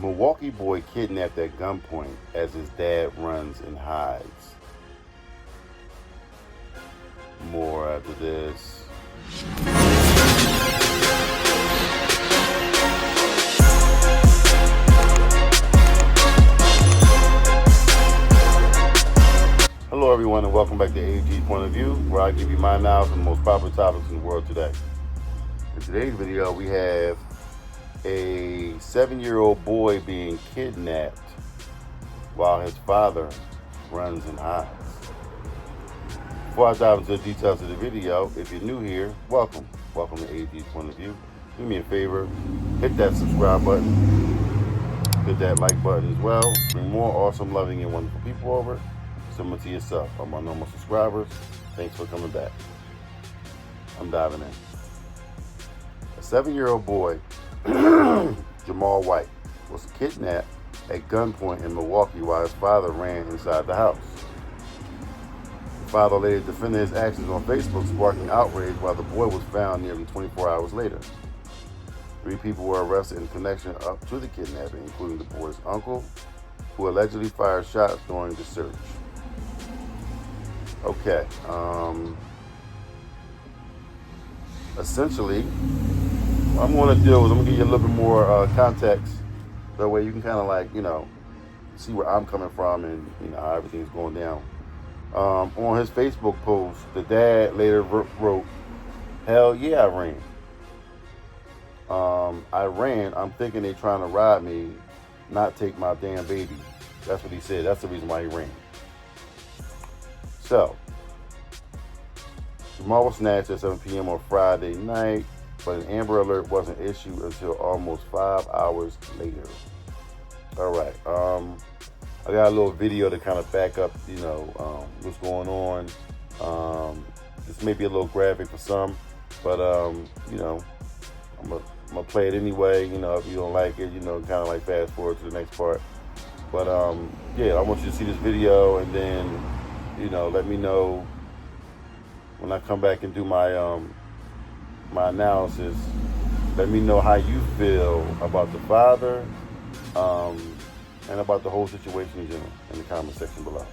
Milwaukee boy kidnapped at gunpoint as his dad runs and hides. More after this. Hello everyone and welcome back to AG's Point of View, where I give you my knowledge on the most popular topics in the world today. In today's video we have a 7-year-old boy being kidnapped while his father runs and hides. Before I dive into the details of the video, if you're new here, welcome. Welcome to AG's Point of View. Do me a favor, hit that subscribe button, hit that like button as well. Bring more awesome, loving, and wonderful people over, similar to yourself. I'm my normal subscribers. Thanks for coming back. I'm diving in. A 7-year-old boy, Jamal White, was kidnapped at gunpoint in Milwaukee while his father ran inside the house. The father later defended his actions on Facebook, sparking outrage, while the boy was found nearly 24 hours later. 3 people were arrested in connection up to the kidnapping, including the boy's uncle, who allegedly fired shots during the search. Okay, essentially, what I'm going to do is I'm going to give you a little bit more context. That way you can kind of see where I'm coming from and how everything's going down. On his Facebook post, the dad later wrote, "Hell yeah, I ran. I'm thinking they trying to rob me, not take my damn baby." That's what he said. That's the reason why he ran. So, Jamal was snatched at 7 p.m. on Friday night, but an Amber Alert wasn't issued until almost 5 hours later. All right, I got a little video to kind of back up, what's going on. This may be a little graphic for some, but I'm gonna play it anyway. If you don't like it, kind of like fast forward to the next part. But yeah, I want you to see this video and then, let me know when I come back and do my my analysis. Let me know how you feel about the father and about the whole situation in general in the comment section below.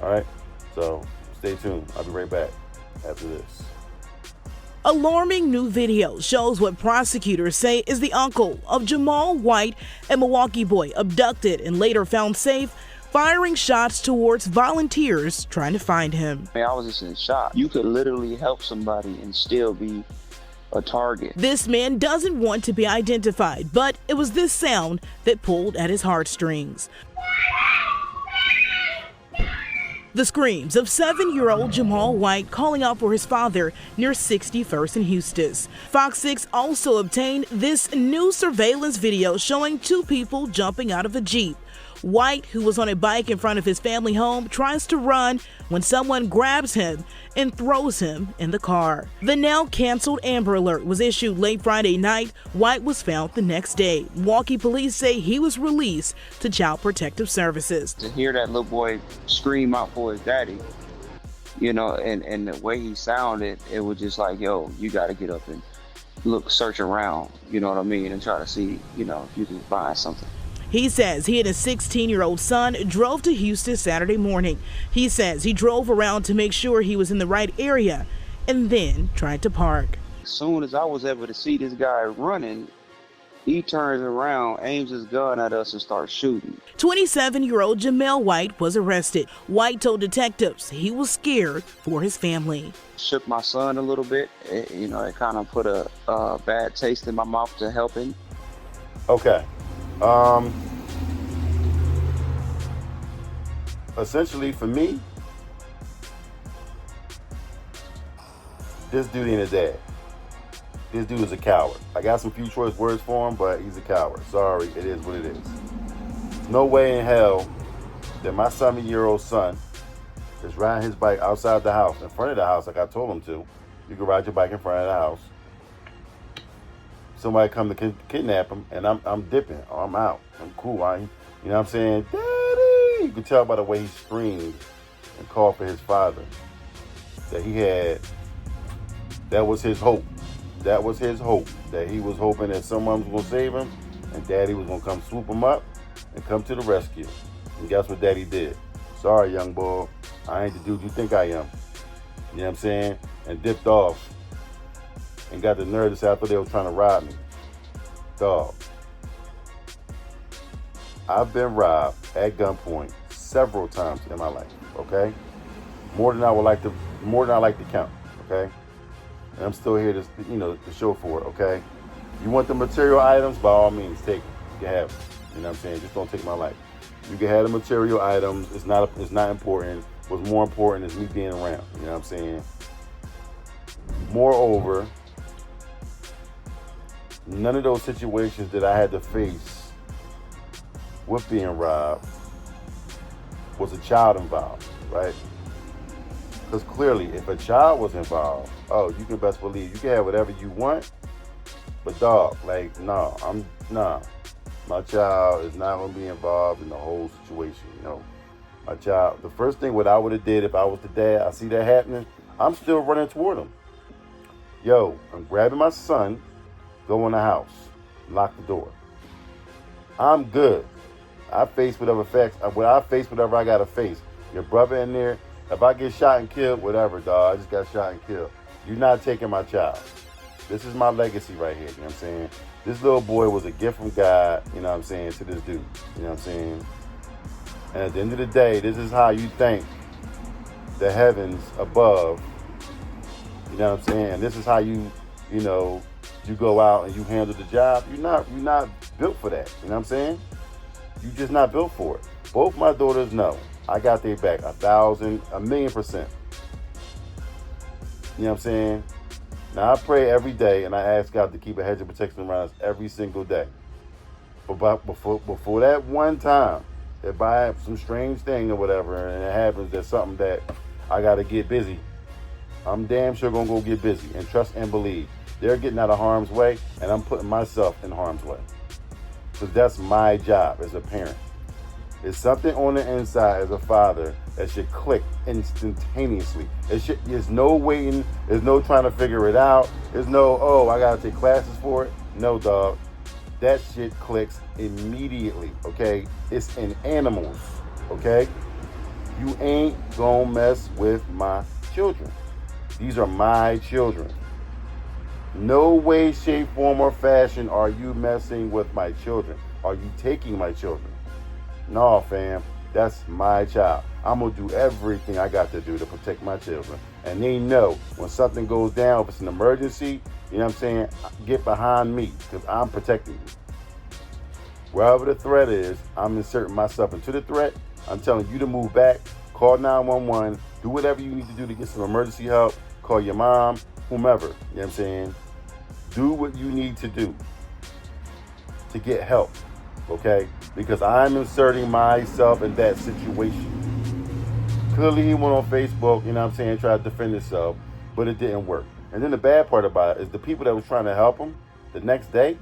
All right, so stay tuned. I'll be right back after this. Alarming new video shows what prosecutors say is the uncle of Jamal White, a Milwaukee boy abducted and later found safe, firing shots towards volunteers trying to find him. Man, I was just in shock. You could literally help somebody and still be a target. This man doesn't want to be identified, but it was this sound that pulled at his heartstrings. The screams of 7-year-old Jamal White calling out for his father near 61st and Eustis. Fox 6 also obtained this new surveillance video showing 2 people jumping out of a Jeep. White, who was on a bike in front of his family home, tries to run when someone grabs him and throws him in the car. The now canceled Amber Alert was issued late Friday night. White was found the next day. Milwaukee police say he was released to Child Protective Services. To hear that little boy scream out for his daddy, and the way he sounded, it was just like, yo, you got to get up and search around, you know what I mean, and try to see, if you can find something. He says he and his 16-year-old son drove to Houston Saturday morning. He says he drove around to make sure he was in the right area and then tried to park. As soon as I was able to see this guy running, he turns around, aims his gun at us and starts shooting. 27-year-old Jamal White was arrested. White told detectives he was scared for his family. Shook my son a little bit. It kind of put a bad taste in my mouth to help him. Okay. Essentially for me, this dude ain't a dad. This dude is a coward. I got some few choice words for him, but he's a coward. Sorry, it is what it is. No way in hell that my 7-year-old son is riding his bike outside the house, in front of the house like I told him to. You can ride your bike in front of the house. Somebody come to kidnap him, and I'm dipping. Oh, I'm out. I'm cool. You know what I'm saying? Daddy! You can tell by the way he screamed and called for his father that that was his hope. That was his hope. That he was hoping that someone was going to save him. and daddy was gonna come swoop him up and come to the rescue. And guess what daddy did? Sorry, young boy, I ain't the dude you think I am. You know what I'm saying? And dipped off and got the nerve to say I thought they were trying to rob me. Dog. I've been robbed at gunpoint several times in my life, okay? More than I like to count, okay? And I'm still here to, to show for it, okay? You want the material items, by all means, take them. You can have them. You know what I'm saying? Just don't take my life. You can have the material items. It's not important. What's more important is me being around. You know what I'm saying? Moreover, none of those situations that I had to face with being robbed was a child involved, right? Because clearly, if a child was involved, oh, you can best believe you can have whatever you want. But dog, like, nah. My child is not gonna be involved in the whole situation. My child. The first thing what I would have did if I was the dad, I see that happening, I'm still running toward him. Yo, I'm grabbing my son, go in the house, lock the door. I'm good. I face whatever facts. I face whatever I gotta face. Your brother in there. If I get shot and killed, whatever, dog. I just got shot and killed. You're not taking my child. This is my legacy right here. You know what I'm saying? This little boy was a gift from God. You know what I'm saying, to this dude. You know what I'm saying? And at the end of the day, this is how you thank the heavens above. You know what I'm saying? And this is how you go out and you handle the job. You're not built for that. You know what I'm saying? You're just not built for it. Both my daughters know I got their back 1,000,000%. You know what I'm saying? Now I pray every day and I ask God to keep a hedge of protection around us every single day. But before that one time, if I have some strange thing or whatever and it happens, there's something that I got to get busy, I'm damn sure going to go get busy and trust and believe. They're getting out of harm's way and I'm putting myself in harm's way. Because that's my job as a parent. It's something on the inside as a father that should click instantaneously. There's no waiting. There's no trying to figure it out. There's no, I got to take classes for it. No, dog. That shit clicks immediately, okay? It's in animals, okay? You ain't gonna mess with my children. These are my children. No way, shape, form, or fashion are you messing with my children. Are you taking my children? No, fam. That's my child. I'm going to do everything I got to do to protect my children. And they know when something goes down, if it's an emergency, you know what I'm saying, get behind me because I'm protecting you. Wherever the threat is, I'm inserting myself into the threat. I'm telling you to move back, call 911, do whatever you need to do to get some emergency help, call your mom, whomever, you know what I'm saying. Do what you need to do to get help, okay? Because I'm inserting myself in that situation. Clearly he went on Facebook, you know what I'm saying, tried to defend himself, but it didn't work. And then the bad part about it is the people that was trying to help him the next day,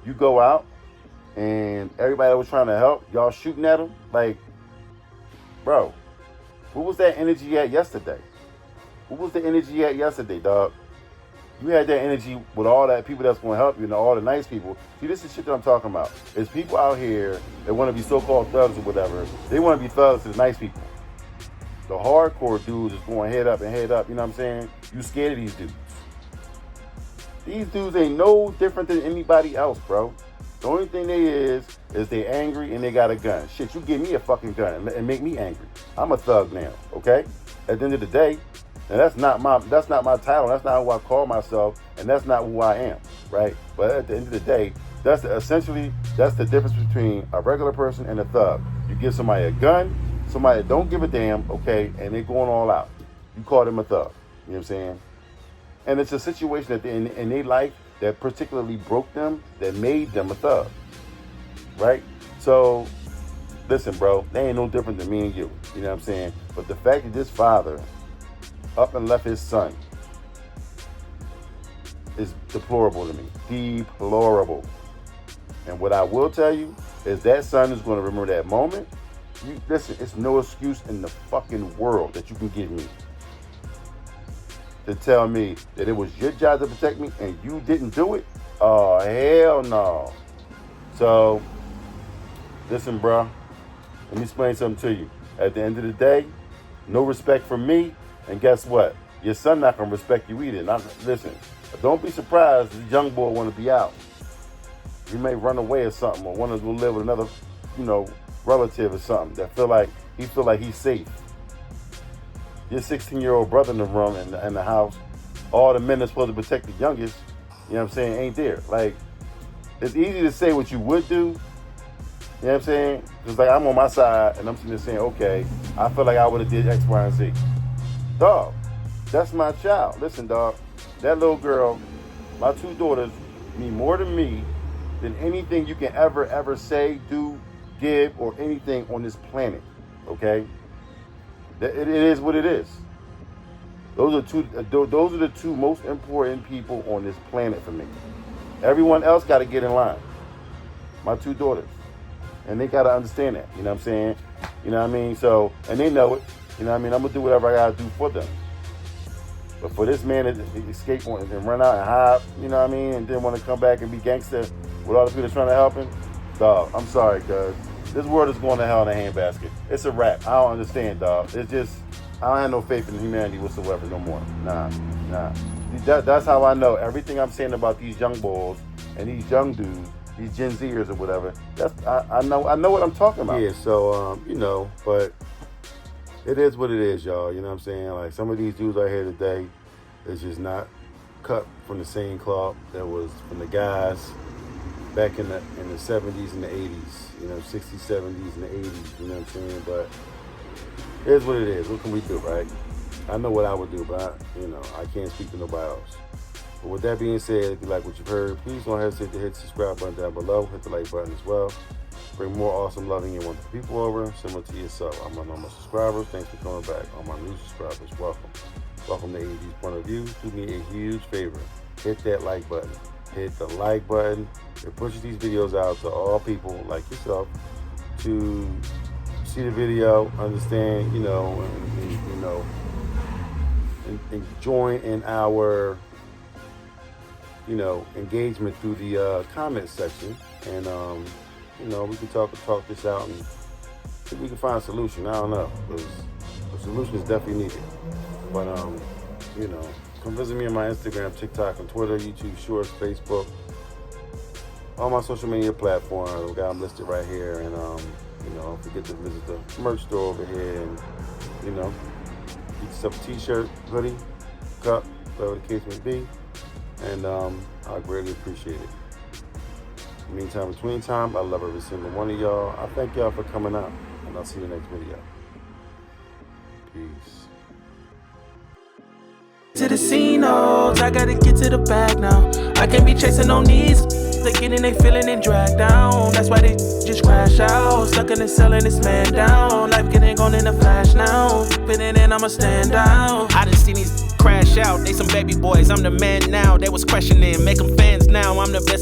you go out and everybody that was trying to help, y'all shooting at him. Like, bro, what was that energy at yesterday? What was the energy at yesterday, dog? You had that energy with all that people that's going to help you and all the nice people. See, this is shit that I'm talking about. There's people out here that want to be so-called thugs or whatever. They want to be thugs to the nice people. The hardcore dudes is going head up, you know what I'm saying? You scared of these dudes. These dudes ain't no different than anybody else, bro. The only thing they is they angry and they got a gun. Shit, you give me a fucking gun and make me angry. I'm a thug now, okay? At the end of the day, and that's not my title. That's not who I call myself, and that's not who I am, right? But at the end of the day, that's the difference between a regular person and a thug. You give somebody a gun, somebody that don't give a damn, okay, and they going all out. You call them a thug. You know what I'm saying? And it's a situation that in their life that particularly broke them, that made them a thug, right? So, listen, bro, they ain't no different than me and you. You know what I'm saying? But the fact that this father up and left his son is deplorable to me. Deplorable. And what I will tell you is that son is going to remember that moment. Listen, it's no excuse in the fucking world that you can give me to tell me that it was your job to protect me and you didn't do it. Oh, hell no. So, listen, bro. Let me explain something to you. At the end of the day, no respect from me, and guess what? Your son not gonna respect you either. Listen, don't be surprised if the young boy want to be out. He may run away or something, or want to go live with another, relative or something that feel like he's safe. Your 16-year-old brother in the room in the house, all the men that's supposed to protect the youngest, you know what I'm saying, ain't there. Like, it's easy to say what you would do, you know what I'm saying? Because, like, I'm on my side, and I'm sitting there saying, okay, I feel like I would have did X, Y, and Z. Dog, that's my child. Listen, dog, that little girl, my two daughters, mean more to me than anything you can ever say, do, give, or anything on this planet, okay? It is what it is. Those are the two most important people on this planet for me. Everyone else got to get in line. My two daughters. And they got to understand that, you know what I'm saying? You know what I mean? So, and they know it, you know what I mean? I'm going to do whatever I got to do for them. But for this man to escape and run out and hide, you know what I mean? And then want to come back and be gangster with all the people trying to help him, dog, I'm sorry, cuz this world is going to hell in a handbasket. It's a wrap. I don't understand, dog. It's just, I don't have no faith in humanity whatsoever no more. Nah. That's how I know everything I'm saying about these young boys and these young dudes, these Gen Zers or whatever. I know what I'm talking about. Yeah, so, but it is what it is, y'all. You know what I'm saying? Like, some of these dudes out here today is just not cut from the same cloth that was from the guys back in the 70s and the 80s, 60s, 70s, and the 80s, you know what I'm saying? But it is what it is. What can we do, right? I know what I would do, but I can't speak to nobody else. But with that being said, if you like what you've heard, please don't hesitate to hit the subscribe button down below. Hit the like button as well. Bring more awesome, loving, and wonderful people over, similar to yourself. I'm my normal subscribers. Thanks for coming back. All my new subscribers, welcome. Welcome to AG's Point of View. Do me a huge favor. Hit that like button. Hit the like button. It pushes these videos out to all people like yourself to see the video, understand, and join in our, engagement through the comment section. And, we can talk this out and see if we can find a solution. I don't know, because a solution is definitely needed. But, come visit me on my Instagram, TikTok, and Twitter, YouTube, Shorts, Facebook, all my social media platforms. I've got them listed right here. And, don't forget to visit the merch store over here and, get yourself a t-shirt, hoodie, cup, whatever the case may be. And I greatly appreciate it. In the meantime, between time, I love every single one of y'all. I thank y'all for coming out, and I'll see you in the next video. Peace. To the scene, I gotta get to the bag now. I can't be chasing on these. They getting they feeling and dragged down. That's why they just crash out. Stuck in the cell and this man down. Life getting gone in a flash now. Fitting in, I'ma stand out. I done seen these crash out. They some baby boys. I'm the man now. They was questioning, make them fans now. I'm the best.